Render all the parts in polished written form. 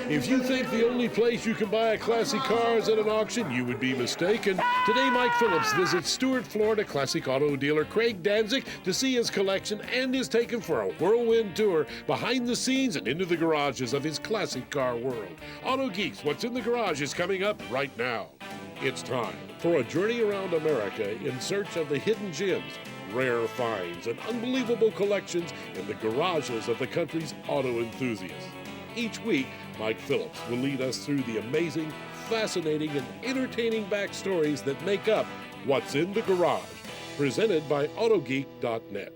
If you think the only place you can buy a classic car is at an auction, you would be mistaken. Today, Mike Phillips visits Stuart, Florida classic auto dealer Craig Danzig to see his collection and is taken for a whirlwind tour behind the scenes and into the garages of his classic car world. Auto Geeks, What's in the Garage is coming up right now. It's time for a journey around America in search of the hidden gems, rare finds, and unbelievable collections in the garages of the country's auto enthusiasts. Each week, Mike Phillips will lead us through the amazing, fascinating, and entertaining backstories that make up What's in the Garage, presented by AutoGeek.net.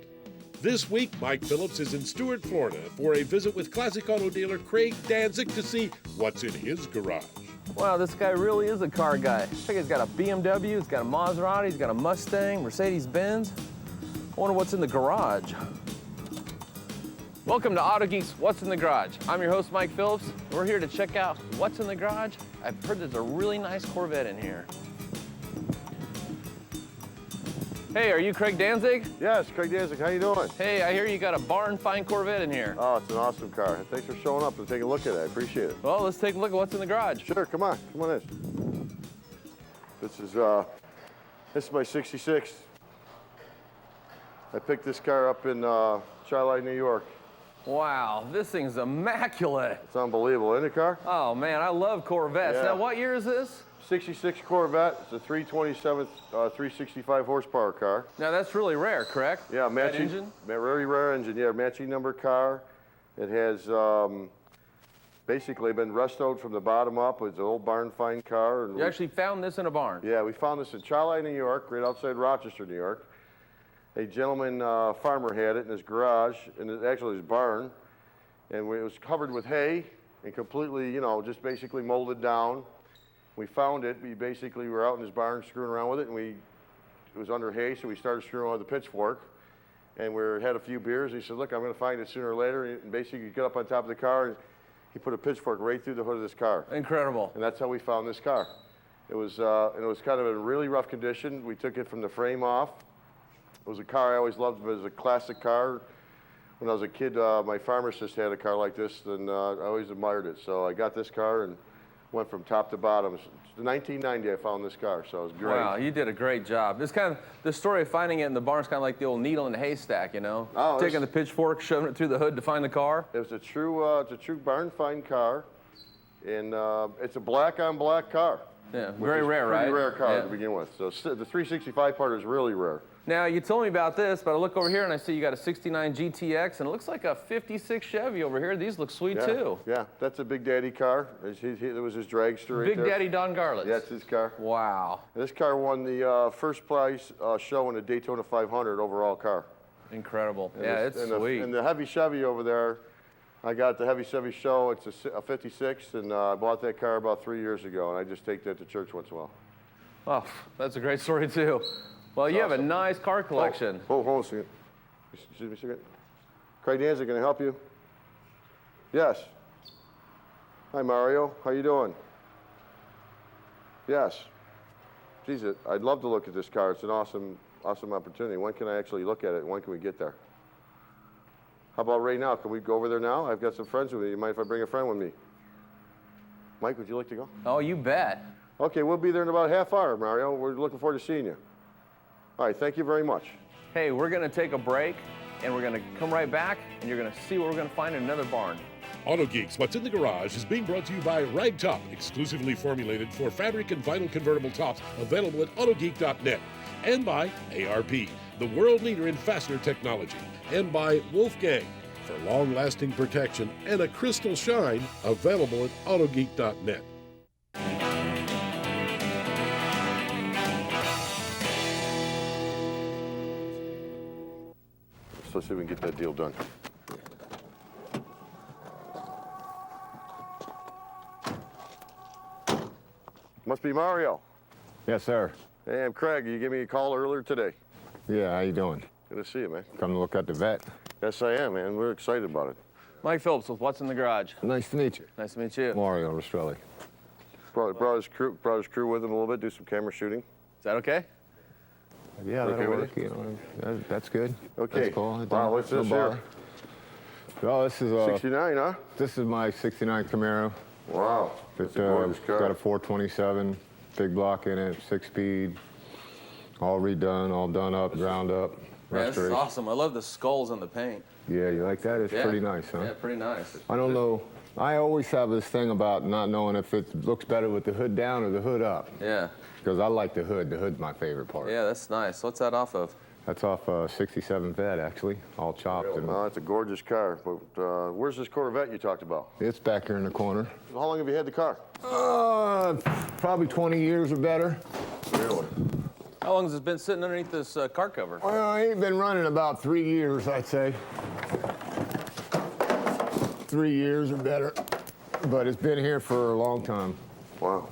This week, Mike Phillips is in Stuart, Florida for a visit with classic auto dealer Craig Danzig to see what's in his garage. Wow, this guy really is a car guy. Check, he's got a BMW, he's got a Maserati, he's got a Mustang, Mercedes-Benz. I wonder what's in the garage. Welcome to Auto Geeks, What's in the Garage. I'm your host, Mike Phillips. We're here to check out what's in the garage. I've heard there's a really nice Corvette in here. Hey, are you Craig Danzig? Yes, Craig Danzig, how you doing? Hey, I hear you got a barn find Corvette in here. Oh, it's an awesome car. Thanks for showing up and taking a look at it. I appreciate it. Well, let's take a look at what's in the garage. Sure, come on in. This is my 66. I picked this car up in Charlotte, New York. Wow, this thing's immaculate. It's unbelievable, isn't it, car? Oh man, I love Corvettes. Yeah. Now, what year is this? 66 Corvette. It's a 327, 365 horsepower car. Now, that's really rare, correct? Yeah, matching. That engine? Very rare engine, yeah, matching number car. It has basically been restored from the bottom up. It's an old barn find car. And You actually found this in a barn? Yeah, we found this in Charlotte, New York, right outside Rochester, New York. A gentleman, farmer, had it in his garage, actually his barn, and it was covered with hay and completely, just basically molded down. We found it. We basically were out in his barn screwing around with it, and it was under hay, so we started screwing around with the pitchfork, and we had a few beers. He said, "Look, I'm going to find it sooner or later." And basically, he got up on top of the car, and he put a pitchfork right through the hood of this car. Incredible. And that's how we found this car. It was kind of in really rough condition. We took it from the frame off. It was a car I always loved. It was a classic car. When I was a kid, my pharmacist had a car like this, and I always admired it. So I got this car and went from top to bottom. In 1990, I found this car, so it was great. Wow, you did a great job. It's kind of, the story of finding it in the barn is kind of like the old needle in the haystack, you know? Oh, taking the pitchfork, shoving it through the hood to find the car. It was a true barn find car, and it's a black on black car. Yeah, very rare, right? Pretty rare car Yeah. to begin with. So the 365 part is really rare. Now, you told me about this, but I look over here and I see you got a 69 GTX, and it looks like a 56 Chevy over here. These look sweet, too. Yeah, that's a Big Daddy car. It was his dragster right Big there. Daddy Don Garlitz. Yeah, it's his car. Wow. And this car won the first prize show in the Daytona 500 overall car. Incredible. And yeah, this- it's and sweet. And the heavy Chevy over there, I got the heavy Chevy show. It's a 56, and I bought that car about 3 years ago, and I just take that to church once in a while. Oh, that's a great story, too. Well, you have a nice car collection. Hold on a second. Excuse me a second. Craig Danzig, can I help you? Yes. Hi, Mario. How you doing? Yes. Geez, I'd love to look at this car. It's an awesome opportunity. When can I actually look at it? When can we get there? How about right now? Can we go over there now? I've got some friends with me. You mind if I bring a friend with me? Mike, would you like to go? Oh, you bet. Okay, we'll be there in about a half hour, Mario. We're looking forward to seeing you. All right, thank you very much. Hey, we're going to take a break, and we're going to come right back, and you're going to see what we're going to find in another barn. Auto Geeks, What's in the Garage is being brought to you by Ragtop, exclusively formulated for fabric and vinyl convertible tops, available at AutoGeek.net, and by ARP, the world leader in fastener technology, and by Wolfgang, for long-lasting protection and a crystal shine, available at AutoGeek.net. So let's see if we can get that deal done. Must be Mario. Yes, sir. Hey, I'm Craig. You gave me a call earlier today. Yeah, how you doing? Good to see you, man. Come to look at the vet. Yes, I am, man. We're excited about it. Mike Phillips with What's in the Garage. Nice to meet you. Nice to meet you. Mario Rastrelli. Brought his crew with him a little bit, do some camera shooting. Is that okay? Yeah, Okay that'll with work. You know, that's good. Okay. That's cool. Wow, what's this No here? bar. Well, this is 69, huh? this is my '69 Camaro. Wow. That's a gorgeous car. Got a 427, big block in it, 6-speed, all redone, all done up, ground up. Man, this is awesome. I love the skulls on the paint. Yeah, you like that? It's pretty nice, huh? Yeah, pretty nice. I don't know. I always have this thing about not knowing if it looks better with the hood down or the hood up. Yeah. Because I like the hood. The hood's my favorite part. Yeah, that's nice. What's that off of? That's off a 67 Vet, actually, all chopped. Really? Oh, that's a gorgeous car. But where's this Corvette you talked about? It's back here in the corner. How long have you had the car? Probably 20 years or better. Really? How long has it been sitting underneath this car cover? Well, I ain't been running about 3 years, I'd say. 3 years or better. But it's been here for a long time. Wow.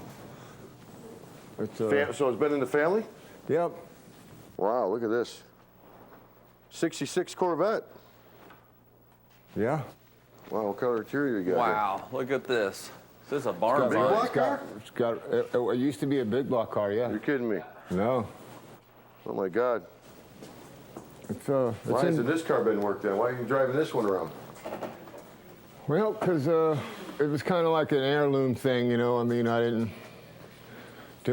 It's, So it's been in the family? Yep. Wow, look at this. 66 Corvette. Yeah. Wow, what color interior you got? Wow, look at this. This is a barn Big find. block car? It used to be a big block car, yeah. You're kidding me. No. Oh my God. Why hasn't this car been worked on? Why are you driving this one around? Well, because it was kind of like an heirloom thing, you know. I mean, I didn't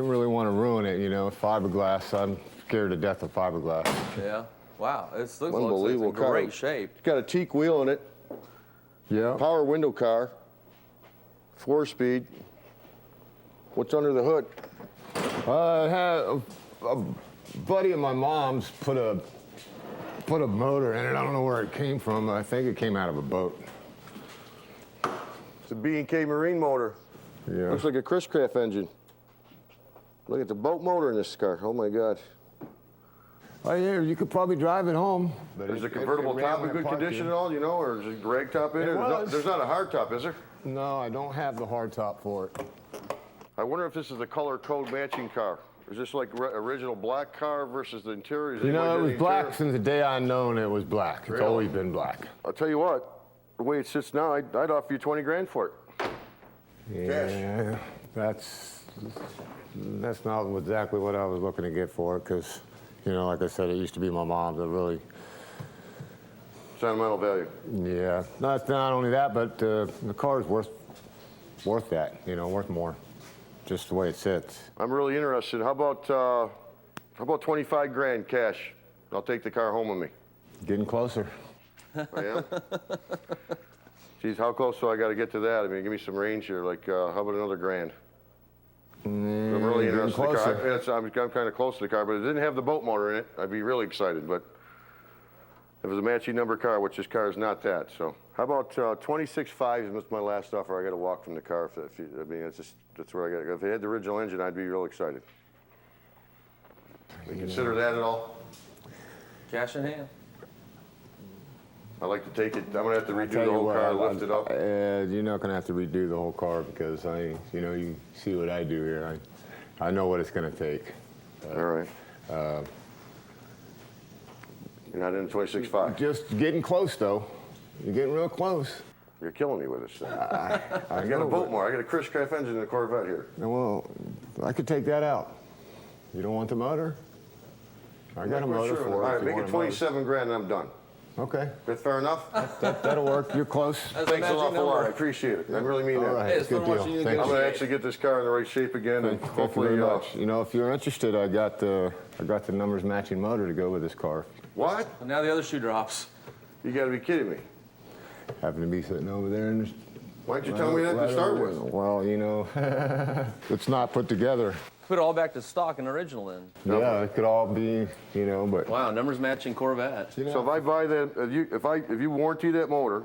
really want to ruin it, you know. Fiberglass, I'm scared to death of fiberglass. Yeah. Wow, it looks like it's Unbelievable in car. great shape. It's got a teak wheel in it. Yeah. Power window car. 4-speed. What's under the hood? I had a buddy of my mom's put a motor in it. I don't know where it came from. I think it came out of a boat. It's a B&K Marine motor. Yeah. Looks like a Chris Craft engine. Look at the boat motor in this car. Oh my God. Oh yeah, you could probably drive it home. But Is the convertible top in good condition at all, you know, or is it rag top in it? There's not a hard top, is there? No, I don't have the hard top for it. I wonder if this is a color code matching car. Is this like original black car versus the interior? You know, it was black since the day I known it was black. It's Really? always been black. I'll tell you what, the way it sits now, I'd offer you 20 grand for it. Yeah, that's not exactly what I was looking to get for it, because, you know, like I said, it used to be my mom's. It really, Sentimental value. yeah. Not only that, but the car's worth that, you know, worth more, just the way it sits. I'm really interested. How about 25 grand cash? I'll take the car home with me. Getting closer. I am? Geez, how close do I got to get to that? I mean, give me some range here. Like, how about another grand? I'm really getting interested in the car. closer. Yes, I'm kind of close to the car, but if it didn't have the boat motor in it, I'd be really excited. But if it was a matching number car, which this car is not that. So how about 26.5 is my last offer. I got to walk from the car. I mean, that's where I got to go. If they had the original engine, I'd be real excited. You consider that at all? Cash in hand. I'd like to take it. I'm gonna have to redo the whole car, lift it up. You're not gonna have to redo the whole car, because you see what I do here. I know what it's gonna take. All right. You're not in 26.5. Just getting close, though. You're getting real close. You're killing me with this thing. I got a boat motor. I got a Chris Craft engine in a Corvette here. Well, I could take that out. You don't want the motor? I got a motor for it. All right, if you make want it a motor. 27 grand and I'm done. Okay, That fair enough? that'll work. You're close. That's Thanks a an magic awful lot. I number. appreciate it. I really mean All that. right, Hey, it's good fun deal. watching you Thank I'm you. gonna actually get this car in the right shape again, and Thank you hopefully, very much. You know, if you're interested, I got the numbers matching motor to go with this car. what? And now the other shoe drops. You gotta be kidding me. Happen to be sitting over there in the. Why didn't you tell me that to start with? Well, you know, it's not put together. Put it all back to stock and original then. Yeah, it could all be, you know, but. Wow, numbers matching Corvette. So if I buy that, if you warranty that motor,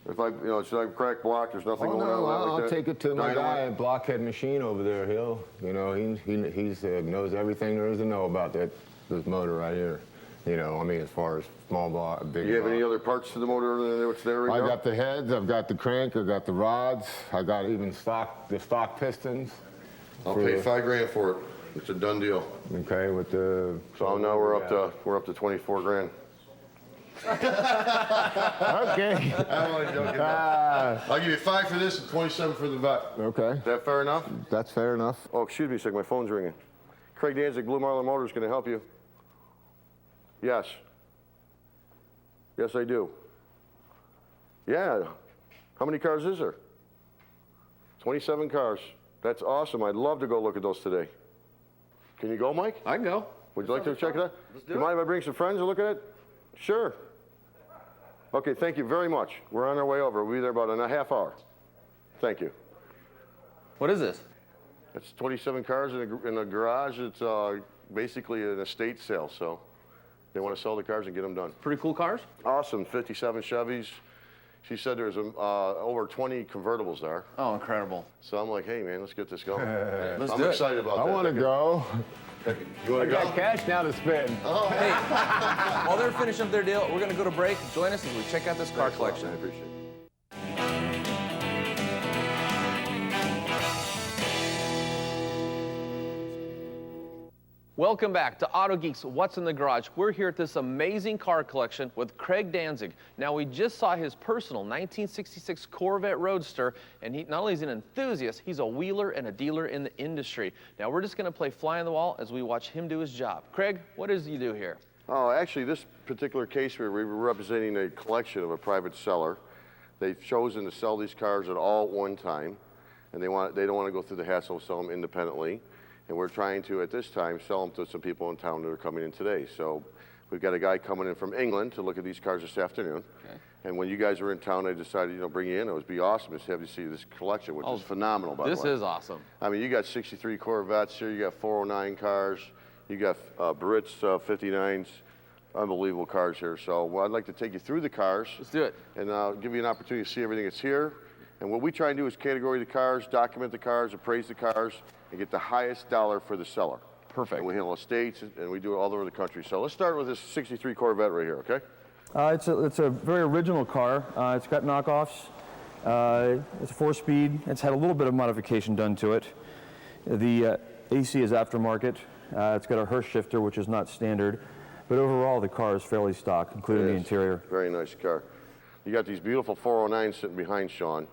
if I, it's like cracked block, there's nothing Oh, going on no, with that like I'll that? take it to my Dynamite? guy at Blockhead Machine over there. He knows everything there is to know about this motor right here. You know, I mean, as far as small block, big Do you have block. any other parts to the motor other than what's there right now? I got the heads, I've got the crank, I've got the rods, I got even the stock pistons. I'll pay 5 grand for it. It's a done deal. Okay, with the. So now we're up to 24 grand. Okay. I'm only joking. I'll give you 5 for this and 27 for the vet. Okay, Is that fair enough? that's fair enough. Oh, excuse me a second, my phone's ringing. Craig Danzig, Blue Marlin Motors, can I help you? Yes. Yes, I do. Yeah. How many cars is there? 27 cars. That's awesome. I'd love to go look at those today. Can you go, Mike? I can go. Would you like to check it out? Let's Do you mind if I bring some friends to look at it? Sure. Okay, thank you very much. We're on our way over. We'll be there about in a half hour. Thank you. What is this? It's 27 cars in a garage. It's basically an estate sale, so they want to sell the cars and get them done. Pretty cool cars? Awesome, 57 Chevys. She said there's over 20 convertibles there. Oh, incredible. So I'm like, hey, man, let's get this going. Let's I'm do it. excited about that. I want to go. You want I to got go? cash now to spend. Hey, while they're finishing up their deal, we're going to go to break. Join us as we check out this car collection. I appreciate it. Welcome back to Auto Geeks What's in the Garage. We're here at this amazing car collection with Craig Danzig. Now, we just saw his personal 1966 Corvette Roadster, and he not only is an enthusiast, he's a wheeler and a dealer in the industry. Now, we're just going to play fly on the wall as we watch him do his job. Craig, what does he do here? Oh, actually, this particular case, we were representing a collection of a private seller. They've chosen to sell these cars at all at one time, and they don't want to go through the hassle of selling them independently. And we're trying to, at this time, sell them to some people in town that are coming in today. So we've got a guy coming in from England to look at these cars this afternoon. Okay. And when you guys were in town, I decided, bring you in. It would be awesome to have you see this collection, which is phenomenal, by the way. This is awesome. I mean, you got 63 Corvettes here. You got 409 cars. You got Brits 59s. Unbelievable cars here. So I'd like to take you through the cars. Let's do it. And give you an opportunity to see everything that's here. And what we try and do is category the cars, document the cars, appraise the cars, and get the highest dollar for the seller. Perfect. And we handle estates, and we do it all over the country. So let's start with this 63 Corvette right here, okay? It's a very original car. It's got knockoffs. It's a 4-speed. It's had a little bit of modification done to it. The AC is aftermarket. It's got a Hurst shifter, which is not standard. But overall, the car is fairly stock, including the interior. Very nice car. You got these beautiful 409s sitting behind Sean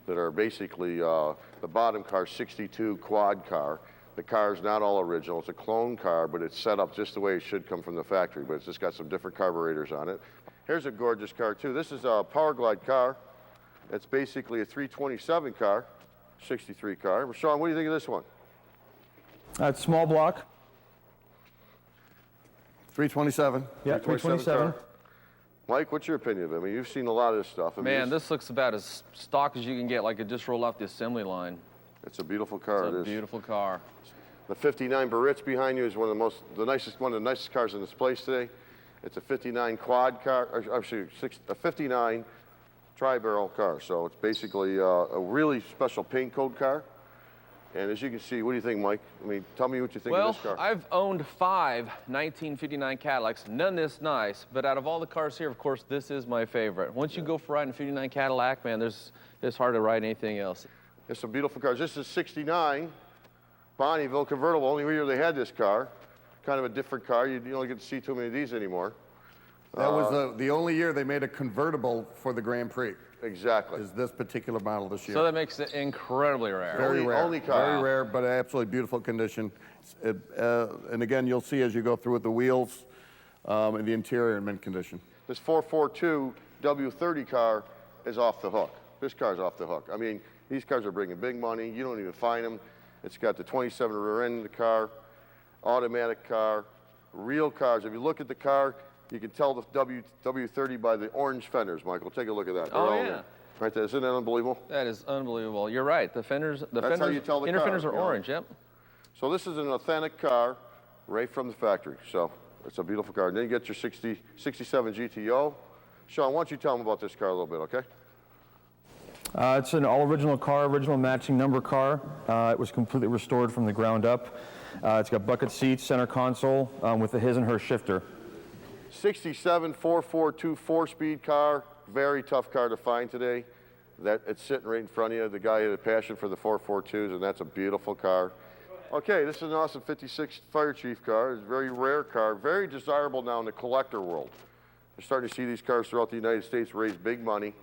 that are basically the bottom car, 62 quad car. The car is not all original. It's a clone car, but it's set up just the way it should come from the factory, but it's just got some different carburetors on it. Here's a gorgeous car, too. This is a Power Glide car. It's basically a 327 car, 63 car. Sean, what do you think of this one? It's small block. 327. Yeah, 327. Mike, what's your opinion of it? I mean, you've seen a lot of this stuff. I mean, Man, this looks about as stock as you can get, like it just rolled off the assembly line. It's a beautiful car. It's a beautiful car. The 59 Barrett's behind you is one of the nicest cars in this place today. It's a 59 quad car, or actually a 59 tri-barrel car. So it's basically a really special paint code car. And as you can see, what do you think, Mike? I mean, tell me what you think of this car. Well, I've owned 5 1959 Cadillacs, none this nice, but out of all the cars here, of course, this is my favorite. Once you go for riding a 59 Cadillac, man, it's hard to ride anything else. There's some beautiful cars. This is 69 Bonneville Convertible, only year they had this car. Kind of a different car. You don't get to see too many of these anymore. That was the only year they made a convertible for the Grand Prix. Exactly. Is this particular model this year. So that makes it incredibly rare. Very rare. Only car. Very rare, but absolutely beautiful condition. And again, you'll see as you go through it, the wheels and the interior in mint condition. This 442 W30 car is off the hook. This car's off the hook. I mean, these cars are bringing big money. You don't even find them. It's got the 27 rear end of the car, automatic car, real cars. If you look at the car, you can tell the W30 by the orange fenders, Michael. Take a look at that. Oh, They're all yeah. there. Right there. Isn't that unbelievable? That is unbelievable. You're right. The fenders, how you tell the inner car, fenders are you know. orange. Yep. So this is an authentic car right from the factory. So it's a beautiful car. And then you get your 67 GTO. Sean, why don't you tell them about this car a little bit, okay? It's an all-original car, original matching number car. It was completely restored from the ground up. It's got bucket seats, center console with the his and her shifter. 67 442 4-speed car. Very tough car to find today. That it's sitting right in front of you. The guy had a passion for the 442s, and that's a beautiful car. Okay, this is an awesome 56 Fire Chief car. It's a very rare car, very desirable now in the collector world. You're starting to see these cars throughout the United States raise big money.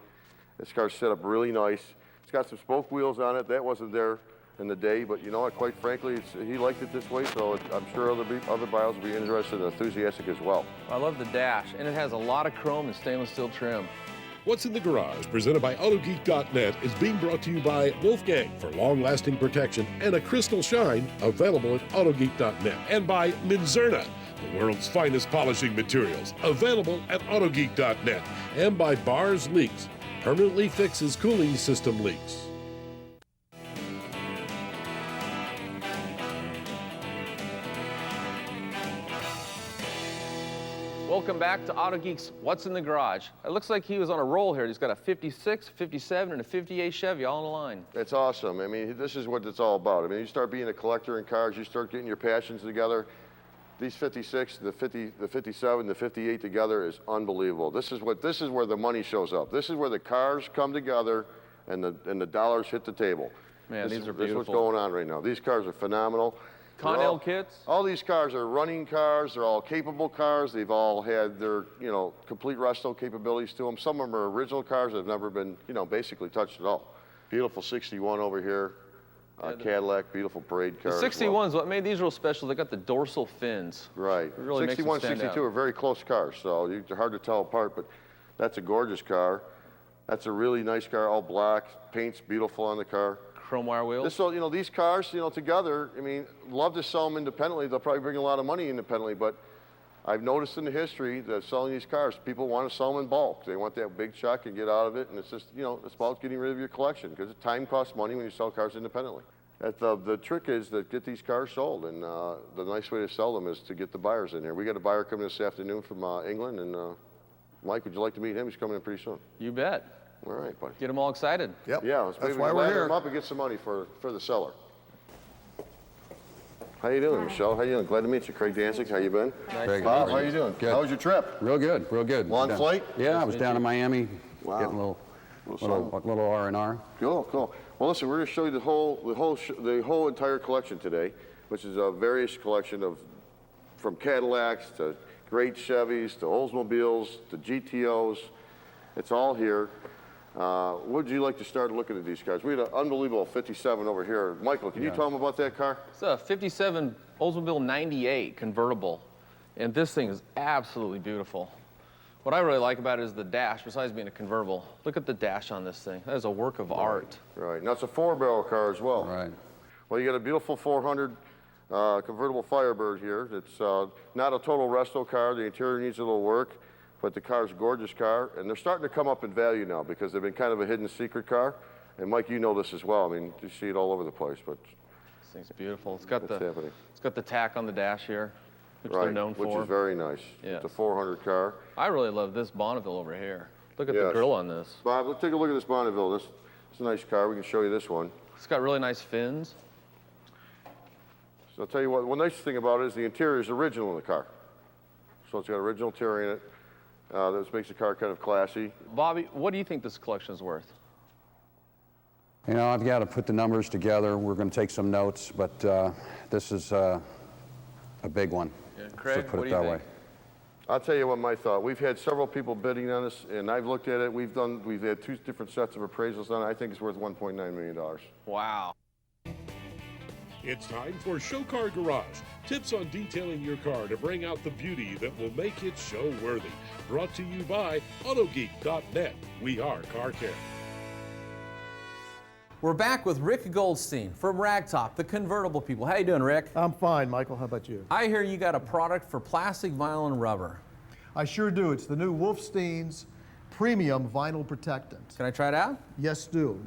This car's set up really nice. It's got some spoke wheels on it. That wasn't there in the day, but you know what, quite frankly, he liked it this way, so I'm sure other buyers will be interested and enthusiastic as well. I love the dash, and it has a lot of chrome and stainless steel trim. What's in the Garage, presented by AutoGeek.net, is being brought to you by Wolfgang for long-lasting protection and a crystal shine, available at AutoGeek.net. And by Minzerna, the world's finest polishing materials, available at AutoGeek.net. And by Bars Leaks, permanently fixes cooling system leaks. Welcome back to Auto Geek's What's in the Garage. It looks like he was on a roll here. He's got a 56, 57, and a 58 Chevy all in a line. It's awesome. I mean, this is what it's all about. I mean, you start being a collector in cars, you start getting your passions together. These 56, the 50, the 57, the 58 together is unbelievable. This is where the money shows up. This is where the cars come together and the dollars hit the table. Man, these are beautiful. This is what's going on right now. These cars are phenomenal. Con-L kits? All these cars are running cars. They're all capable cars. They've all had their, complete resto capabilities to them. Some of them are original cars that have never been, basically touched at all. Beautiful 61 over here. Cadillac, beautiful parade car. The 61's what made these real special. They got the dorsal fins. Right. It really 61, makes them stand 62 out. are very close cars, so they're hard to tell apart, but that's a gorgeous car. That's a really nice car, all black. Paint's beautiful on the car. Chrome wire wheels. So, these cars, together, I mean, love to sell them independently. They'll probably bring a lot of money independently, but I've noticed in the history that selling these cars, people want to sell them in bulk. They want that big check and get out of it, and it's just, it's about getting rid of your collection, because time costs money when you sell cars independently. The trick is to get these cars sold, and the nice way to sell them is to get the buyers in here. We got a buyer coming this afternoon from England, and Mike, would you like to meet him? He's coming in pretty soon. You bet. All right, buddy. Get them all excited. Yep. Yeah, let's That's maybe why we're ladder here. him up and get some money for the seller. How you doing, Michelle? How you doing? Glad to meet you. Craig Danzig, how you been? Craig, Bob, how you doing? Good. How was your trip? Real good, real good. Long Down- flight? Yeah, I was down in Miami, Wow. getting a Little little R&R. Cool. Well, listen, we're going to show you the whole entire collection today, which is a various collection from Cadillacs to great Chevys to Oldsmobiles to GTOs. It's all here. Would you like to start looking at these cars? We had an unbelievable 57 over here. Michael, can you tell them about that car? It's a 57 Oldsmobile 98 convertible, and this thing is absolutely beautiful. What I really like about it is the dash, besides being a convertible. Look at the dash on this thing. That is a work of art. Right. Now, it's a 4-barrel car as well. Right. Well, you got a beautiful 400 convertible Firebird here. It's not a total resto car. The interior needs a little work, but the car's a gorgeous car, and they're starting to come up in value now because they've been kind of a hidden secret car. And Mike, you know this as well. I mean, you see it all over the place, but This thing's beautiful. It's got what's happening? it's got the tack on the dash here, which they're known for. Which is very nice. Yes. It's a 400 car. I really love this Bonneville over here. Look at the Yes. grill on this. Bob, let's take a look at this Bonneville. It's a nice car. We can show you this one. It's got really nice fins. So I'll tell you what, one nice thing about it is the interior is original in the car. So it's got original interior in it. This makes the car kind of classy. Bobby, what do you think this collection is worth? You know, I've got to put the numbers together. We're going to take some notes, but this is a big one. Yeah, to Craig, put what it do you that think? way. I'll tell you what my thought. We've had several people bidding on this, and I've looked at it. We've had 2 different sets of appraisals on it. I think it's worth $1.9 million. Wow. It's time for Show Car Garage. Tips on detailing your car to bring out the beauty that will make it show-worthy. Brought to you by AutoGeek.net. We are Car Care. We're back with Rick Goldstein from Ragtop, the convertible people. How you doing, Rick? I'm fine, Michael. How about you? I hear you got a product for plastic, vinyl, and rubber. I sure do. It's the new Wolfstein's Premium Vinyl Protectant. Can I try it out? Yes, do.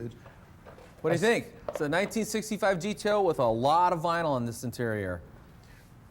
What do you think? It's a 1965 GTO with a lot of vinyl on this interior.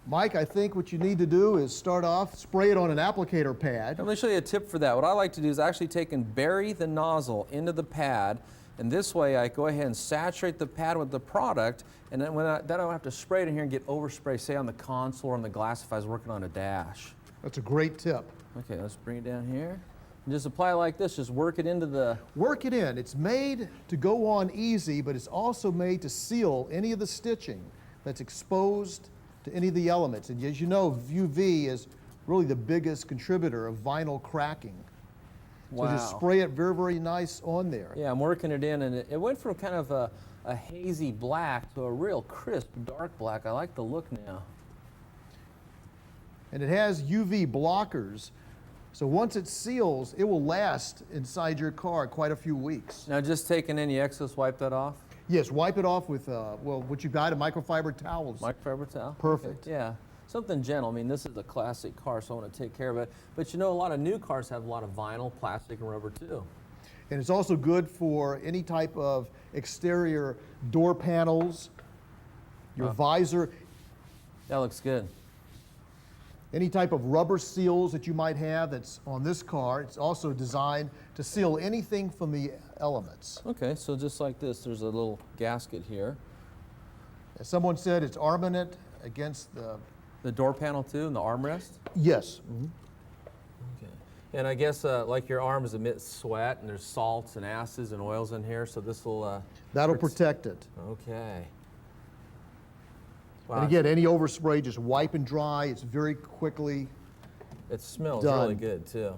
Mike, I think what you need to do is start off, spray it on an applicator pad. Let me show you a tip for that. What I like to do is actually take and bury the nozzle into the pad, and this way I go ahead and saturate the pad with the product, and then then I don't have to spray it in here and get overspray, say on the console or on the glass if I was working on a dash. That's a great tip. Okay, let's bring it down here. And just apply it like this, just work it into the... Work it in. It's made to go on easy, but it's also made to seal any of the stitching that's exposed to any of the elements. And as you know, UV is really the biggest contributor of vinyl cracking. So just spray it very, very nice on there. Yeah, I'm working it in, and it went from kind of a hazy black to a real crisp dark black. I like the look now. And it has UV blockers So once it seals, it will last inside your car quite a few weeks. Now just taking any excess, wipe that off? Yes, wipe it off with, well, what you got, a microfiber towels. Microfiber towel? Perfect. Okay, yeah. Something gentle. I mean, this is a classic car, so I want to take care of it. But you know, a lot of new cars have a lot of vinyl, plastic, and rubber too. And it's also good for any type of exterior door panels, your visor, That looks good. any type of rubber seals that you might have that's on this car. It's also designed to seal anything from the elements. Okay, so just like this, there's a little gasket here. As someone said, it's armament against The door panel too, and the armrest? yes. Okay. And I guess like your arms emit sweat, and there's salts and acids and oils in here, so this will... That'll protect it. Okay. And again, any overspray, just wipe and dry. It's very quickly. It smells done. really good too.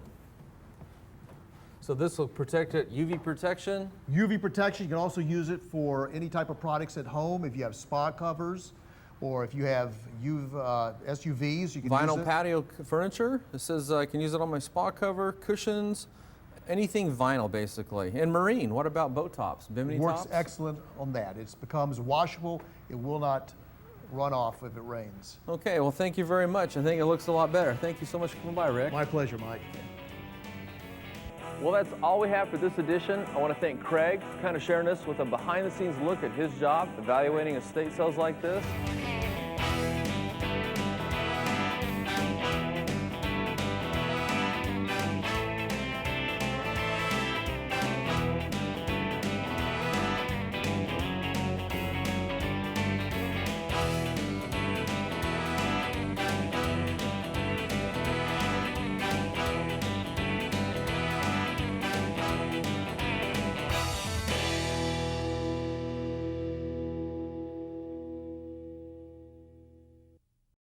So this will protect it, UV protection? UV protection, you can also use it for any type of products at home. If you have spa covers, or if you have SUVs, you can use Vinyl it. patio furniture. It says I can use it on my spa cover, cushions, anything vinyl basically. And marine, what about boat tops, bimini Works tops? excellent on that. It becomes washable. It will not run off if it rains. Okay, well thank you very much. I think it looks a lot better. Thank you so much for coming by, Rick. My pleasure, Mike. Well, that's all we have for this edition. I want to thank Craig for kind of sharing us with a behind-the-scenes look at his job, evaluating estate sales like this.